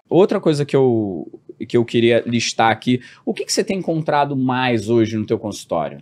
outra coisa que eu queria listar aqui, o que você tem encontrado mais hoje no teu consultório?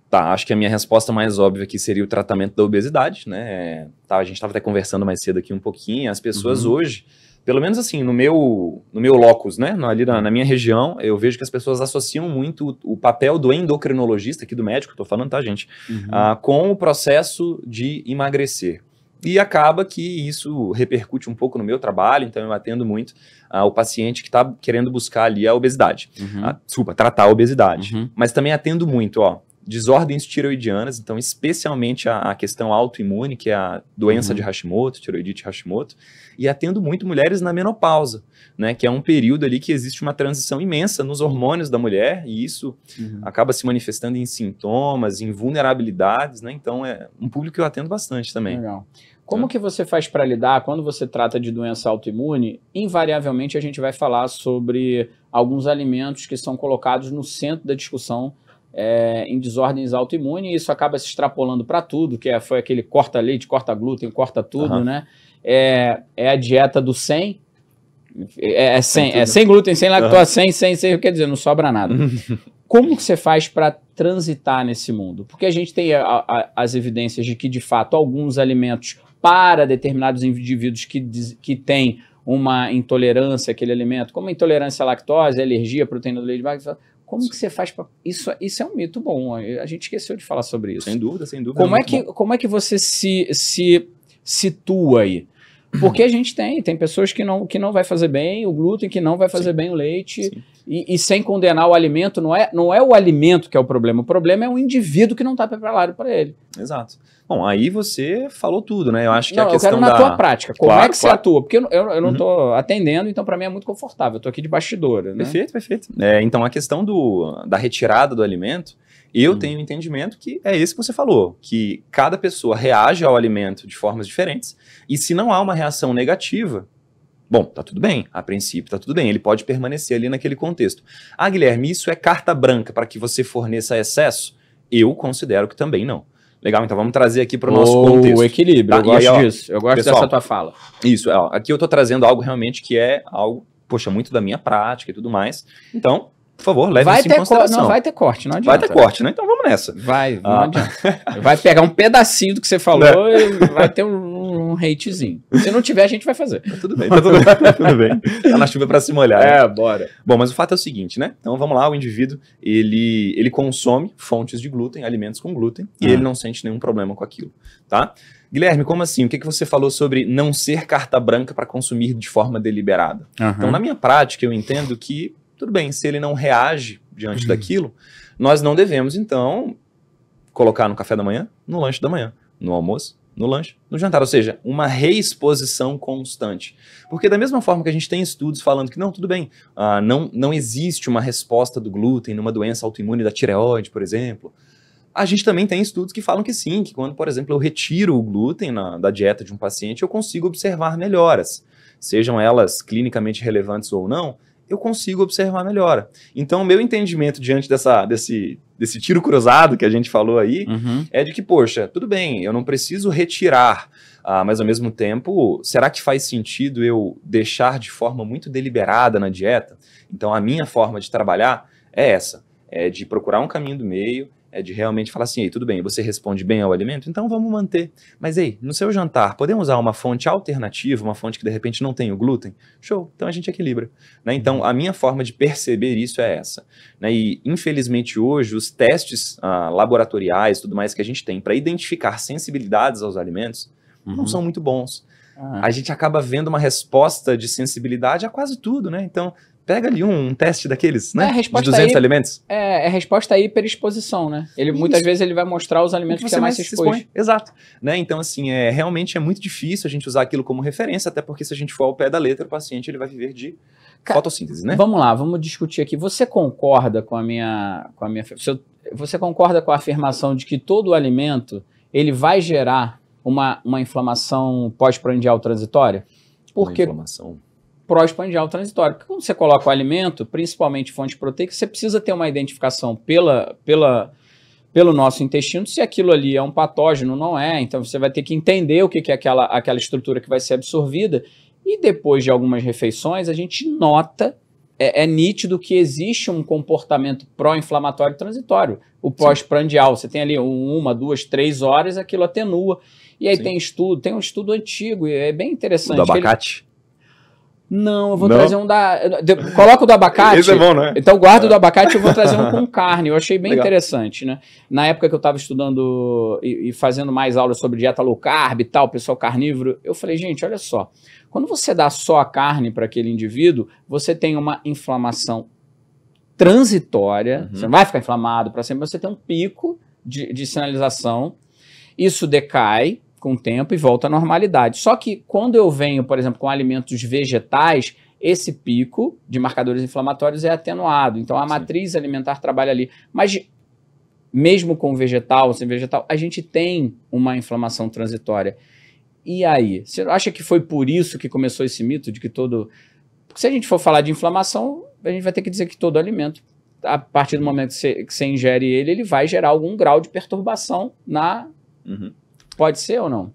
Tá, acho que a minha resposta mais óbvia aqui seria o tratamento da obesidade, né? Tá, a gente estava até conversando mais cedo aqui um pouquinho, as pessoas hoje, pelo menos assim, no meu locus, né? Ali na minha região, eu vejo que as pessoas associam muito o papel do endocrinologista, aqui do médico, tô falando, tá, gente? Com o processo de emagrecer. E acaba que isso repercute um pouco no meu trabalho, então eu atendo muito o paciente que está querendo buscar ali a obesidade. Desculpa, tratar a obesidade. Mas também atendo muito, desordens tiroidianas, então especialmente a questão autoimune, que é a doença de Hashimoto, tiroidite Hashimoto, e atendo muito mulheres na menopausa, né, que é um período ali que existe uma transição imensa nos hormônios da mulher, e isso acaba se manifestando em sintomas, em vulnerabilidades, né, então é um público que eu atendo bastante também. Legal. Como que você faz para lidar, quando você trata de doença autoimune, invariavelmente a gente vai falar sobre alguns alimentos que são colocados no centro da discussão em desordens autoimunes, e isso acaba se extrapolando para tudo, foi aquele corta leite, corta glúten, corta tudo, né? É a dieta do 100, sem glúten, sem lactose, sem, quer dizer, não sobra nada. Como que você faz para transitar nesse mundo? Porque a gente tem as evidências de que, de fato, alguns alimentos para determinados indivíduos que têm uma intolerância àquele alimento, como a intolerância à lactose, a alergia à proteína do leite de vaca, como que você faz para... Isso é um mito bom, a gente esqueceu de falar sobre isso. Sem dúvida, sem dúvida. Como é que você se situa aí? Porque a gente tem pessoas que não vai fazer bem o glúten, que não vai fazer bem o leite, e sem condenar o alimento, não é o alimento que é o problema é o indivíduo que não está preparado para ele. Exato. Bom, aí você falou tudo, né? Eu acho que a eu questão quero na tua prática. Como é que você atua? Porque eu não estou atendendo, então para mim é muito confortável. Eu estou aqui de bastidora, né? Perfeito. Então a questão da retirada do alimento, eu tenho um entendimento que é esse que você falou, que cada pessoa reage ao alimento de formas diferentes, e se não há uma reação negativa, bom, tá tudo bem, a princípio tá tudo bem, ele pode permanecer ali naquele contexto. Guilherme, isso é carta branca para que você forneça excesso? Eu considero que também não. Legal, então vamos trazer aqui para o nosso contexto. O equilíbrio, tá? Eu gosto disso, eu gosto dessa tua fala. Isso, aqui eu tô trazendo algo realmente que é algo, poxa, muito da minha prática e tudo mais, então... Por favor, leve isso em consideração. Não vai ter corte, não adianta. Vai ter corte, né? Então vamos nessa. Não adianta. Vai pegar um pedacinho do que você falou e vai ter um hatezinho. Se não tiver, a gente vai fazer. Tá tudo bem, tudo bem. Tá na chuva pra se molhar. Bora. Bom, mas o fato é o seguinte, né? Então vamos lá, o indivíduo, ele consome fontes de glúten, alimentos com glúten, e ele não sente nenhum problema com aquilo, tá? Guilherme, como assim? O que você falou sobre não ser carta branca para consumir de forma deliberada? Então, na minha prática, eu entendo que tudo bem, se ele não reage diante daquilo, nós não devemos, então, colocar no café da manhã, no lanche da manhã, no almoço, no lanche, no jantar. Ou seja, uma reexposição constante. Porque da mesma forma que a gente tem estudos falando que, não, tudo bem, não existe uma resposta do glúten numa doença autoimune da tireoide, por exemplo, a gente também tem estudos que falam que sim, que quando, por exemplo, eu retiro o glúten da dieta de um paciente, eu consigo observar melhoras. Sejam elas clinicamente relevantes ou não, eu consigo observar melhora. Então, o meu entendimento diante desse tiro cruzado que a gente falou aí, é de que, poxa, tudo bem, eu não preciso retirar, mas ao mesmo tempo, será que faz sentido eu deixar de forma muito deliberada na dieta? Então, a minha forma de trabalhar é essa, é de procurar um caminho do meio, é de realmente falar assim, tudo bem, você responde bem ao alimento, então vamos manter. Mas, no seu jantar, podemos usar uma fonte alternativa, uma fonte que de repente não tem o glúten? Show, então a gente equilibra. Né? Então, a minha forma de perceber isso é essa. Né? E, infelizmente, hoje, os testes laboratoriais, tudo mais que a gente tem para identificar sensibilidades aos alimentos, não são muito bons. A gente acaba vendo uma resposta de sensibilidade a quase tudo, né? Então, pega ali um teste daqueles, né? De 200 alimentos. É resposta à hiperexposição, né? Muitas vezes ele vai mostrar os alimentos que você mais se expõe. Exato. Né? Então, assim, realmente é muito difícil a gente usar aquilo como referência, até porque se a gente for ao pé da letra, o paciente ele vai viver de fotossíntese, né? Vamos lá, vamos discutir aqui. Você concorda com a minha você concorda com a afirmação de que todo alimento ele vai gerar uma inflamação pós-prandial transitória? Por que inflamação pós-prandial transitória? Porque quando você coloca o alimento, principalmente fonte proteica, você precisa ter uma identificação pelo nosso intestino se aquilo ali é um patógeno, não é. Então você vai ter que entender o que é aquela estrutura que vai ser absorvida E depois de algumas refeições, a gente nota, é nítido que existe um comportamento pró-inflamatório transitório. O pós-prandial, você tem ali 1, 2, 3 horas, aquilo atenua. E aí tem um estudo antigo, e é bem interessante. O do abacate? Não, eu vou trazer um coloca o do abacate. Esse é bom, né? Então guarda o do abacate, eu vou trazer um com carne. Eu achei bem Legal. interessante, né? Na época que eu estava estudando e fazendo mais aulas sobre dieta low carb e tal, pessoal carnívoro, eu falei, gente, olha só. Quando você dá só a carne para aquele indivíduo, você tem uma inflamação transitória. Você não vai ficar inflamado para sempre, mas você tem um pico de sinalização. Isso decai com o tempo e volta à normalidade. Só que quando eu venho, por exemplo, com alimentos vegetais, esse pico de marcadores inflamatórios é atenuado. Então a matriz alimentar trabalha ali. Mas mesmo com vegetal ou sem vegetal, a gente tem uma inflamação transitória. E aí? Você acha que foi por isso que começou esse mito de que todo... Porque se a gente for falar de inflamação, a gente vai ter que dizer que todo alimento, a partir do momento que você ingere ele, ele vai gerar algum grau de perturbação na... Pode ser ou não?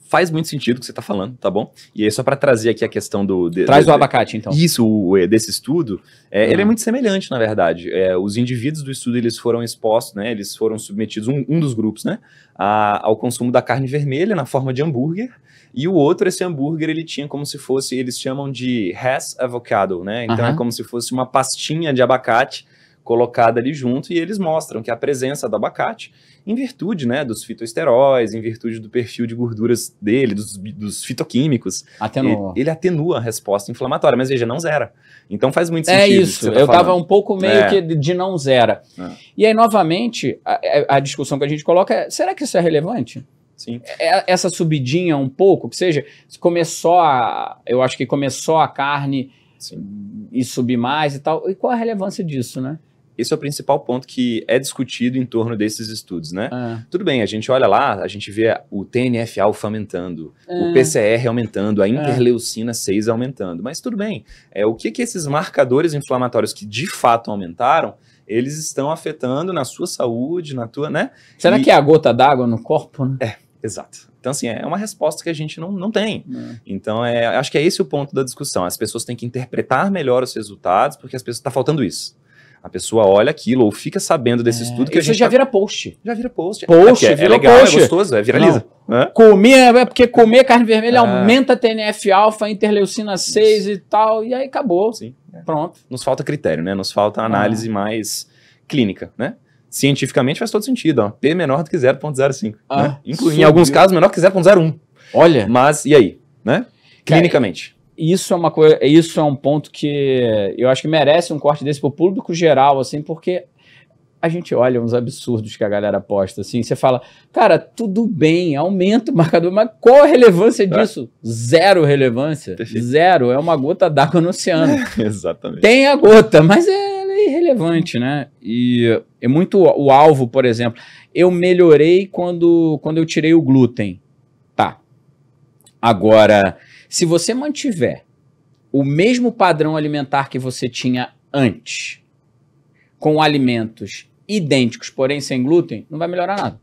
Faz muito sentido o que você está falando, tá bom? E aí, só para trazer aqui a questão do... Traz o abacate, então. Isso, desse estudo, ele é muito semelhante, na verdade. Os indivíduos do estudo, eles foram expostos, né? Eles foram submetidos, um dos grupos, né? Ao consumo da carne vermelha na forma de hambúrguer, e o outro, esse hambúrguer, ele tinha como se fosse, eles chamam de Hess avocado, né? Então é como se fosse uma pastinha de abacate colocada ali junto, e eles mostram que a presença do abacate, em virtude, né, dos fitoesteróis, em virtude do perfil de gorduras dele, dos fitoquímicos, ele atenua a resposta inflamatória, mas veja, não zera. Então faz muito sentido. É isso, eu estava um pouco meio que de não zera. E aí, novamente, a discussão que a gente coloca é, será que isso é relevante? Sim. Essa subidinha um pouco, que seja, eu acho que começou a carne e subir mais e tal, e qual a relevância disso, né? Esse é o principal ponto que é discutido em torno desses estudos, né? Tudo bem, a gente olha lá, a gente vê o TNF-alfa aumentando, o PCR aumentando, a interleucina 6 aumentando, mas tudo bem. O que esses marcadores inflamatórios que de fato aumentaram, eles estão afetando na sua saúde, na tua, né? Será que é a gota d'água no corpo, né? Exato. Então, assim, é uma resposta que a gente não tem. Então, acho que é esse o ponto da discussão. As pessoas têm que interpretar melhor os resultados, porque as pessoas está faltando isso. A pessoa olha aquilo ou fica sabendo desse estudo que a gente já vira post. Já vira post. É legal, post. É gostoso, viraliza. Porque comer carne vermelha aumenta TNF-alfa, interleucina 6 e tal, e aí acabou. Sim. Pronto. Nos falta critério, né? Nos falta análise mais clínica, né? Cientificamente faz todo sentido, ó. P menor do que 0,05. Né? Em alguns casos, menor que 0,01. Olha. Mas, e aí? Né? Clinicamente. Isso é uma coisa, isso é um ponto que eu acho que merece um corte desse pro público geral, assim, porque a gente olha uns absurdos que a galera posta, assim, você fala, cara, tudo bem, aumenta o marcador, mas qual a relevância disso? Zero relevância. Perfeito. Zero, é uma gota d'água no oceano. Exatamente. Tem a gota, mas ela é irrelevante, né? E é muito o alvo, por exemplo. Eu melhorei quando eu tirei o glúten. Tá. Agora, se você mantiver o mesmo padrão alimentar que você tinha antes, com alimentos idênticos, porém sem glúten, não vai melhorar nada.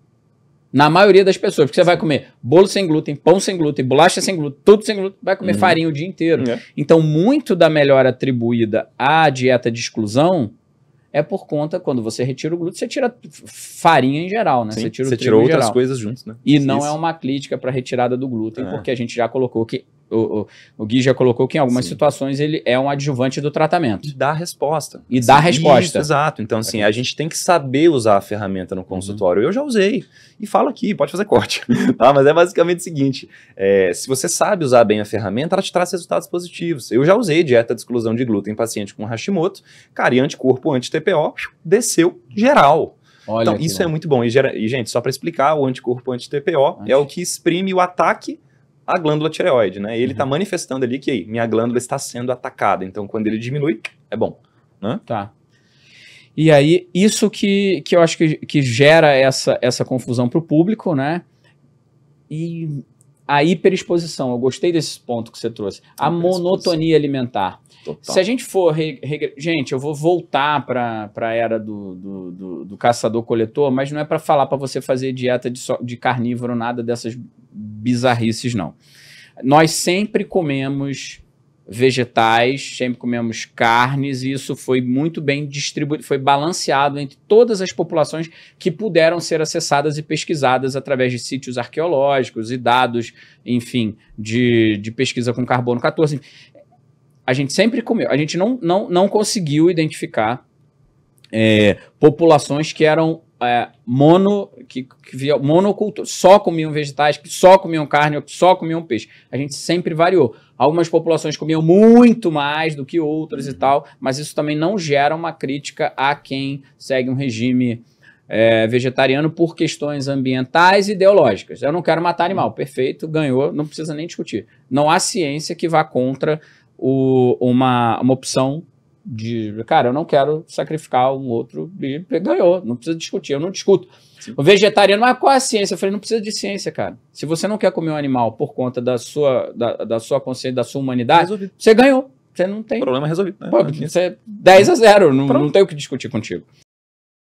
Na maioria das pessoas, porque você vai comer bolo sem glúten, pão sem glúten, bolacha sem glúten, tudo sem glúten, vai comer farinha o dia inteiro. Então, muito da melhora atribuída à dieta de exclusão é por conta, quando você retira o glúten, você tira farinha em geral, né? Sim, você tira o você trigo tirou outras geral. coisas juntos, né? E não é uma crítica para a retirada do glúten, porque a gente já colocou que o Gui já colocou que em algumas situações ele é um adjuvante do tratamento. E dá resposta. E dá resposta. Isso, exato. Então, assim, a gente tem que saber usar a ferramenta no consultório. Eu já usei. E falo aqui, pode fazer corte. Tá? Mas é basicamente o seguinte, se você sabe usar bem a ferramenta, ela te traz resultados positivos. Eu já usei dieta de exclusão de glúten em paciente com Hashimoto, cara, e anticorpo anti-TPO, desceu geral. Olha, então, isso é muito bom. E, gente, só para explicar, o anticorpo anti-TPO é o que exprime o ataque à glândula tireoide, né? Ele está manifestando ali que minha glândula está sendo atacada. Então, quando ele diminui, é bom. Né? Tá. E aí, isso que eu acho que gera essa confusão para o público, né? E a hiperexposição, eu gostei desse ponto que você trouxe. A monotonia alimentar. Total. Se a gente for... Gente, eu vou voltar para a era do caçador-coletor, mas não é para falar para você fazer dieta de carnívoro, nada dessas bizarrices, não. Nós sempre comemos vegetais, sempre comemos carnes, e isso foi muito bem distribuído, foi balanceado entre todas as populações que puderam ser acessadas e pesquisadas através de sítios arqueológicos e dados, enfim, de pesquisa com carbono 14. A gente sempre comeu, a gente não conseguiu identificar populações que eram monocultura, só comiam vegetais, que só comiam carne, ou que só comiam peixe. A gente sempre variou. Algumas populações comiam muito mais do que outras e tal, mas isso também não gera uma crítica a quem segue um regime vegetariano por questões ambientais e ideológicas. Eu não quero matar animal, perfeito, ganhou, não precisa nem discutir. Não há ciência que vá contra uma opção de, cara, eu não quero sacrificar um outro bicho, ganhou, não precisa discutir, eu não discuto. Sim. O vegetariano, mas qual é a ciência? Eu falei, não precisa de ciência, cara. Se você não quer comer um animal por conta da sua consciência, da sua humanidade, resolvido. Você ganhou. Você não tem... Problema resolvido. Né? Pô, você é 10-0, não tem o que discutir contigo.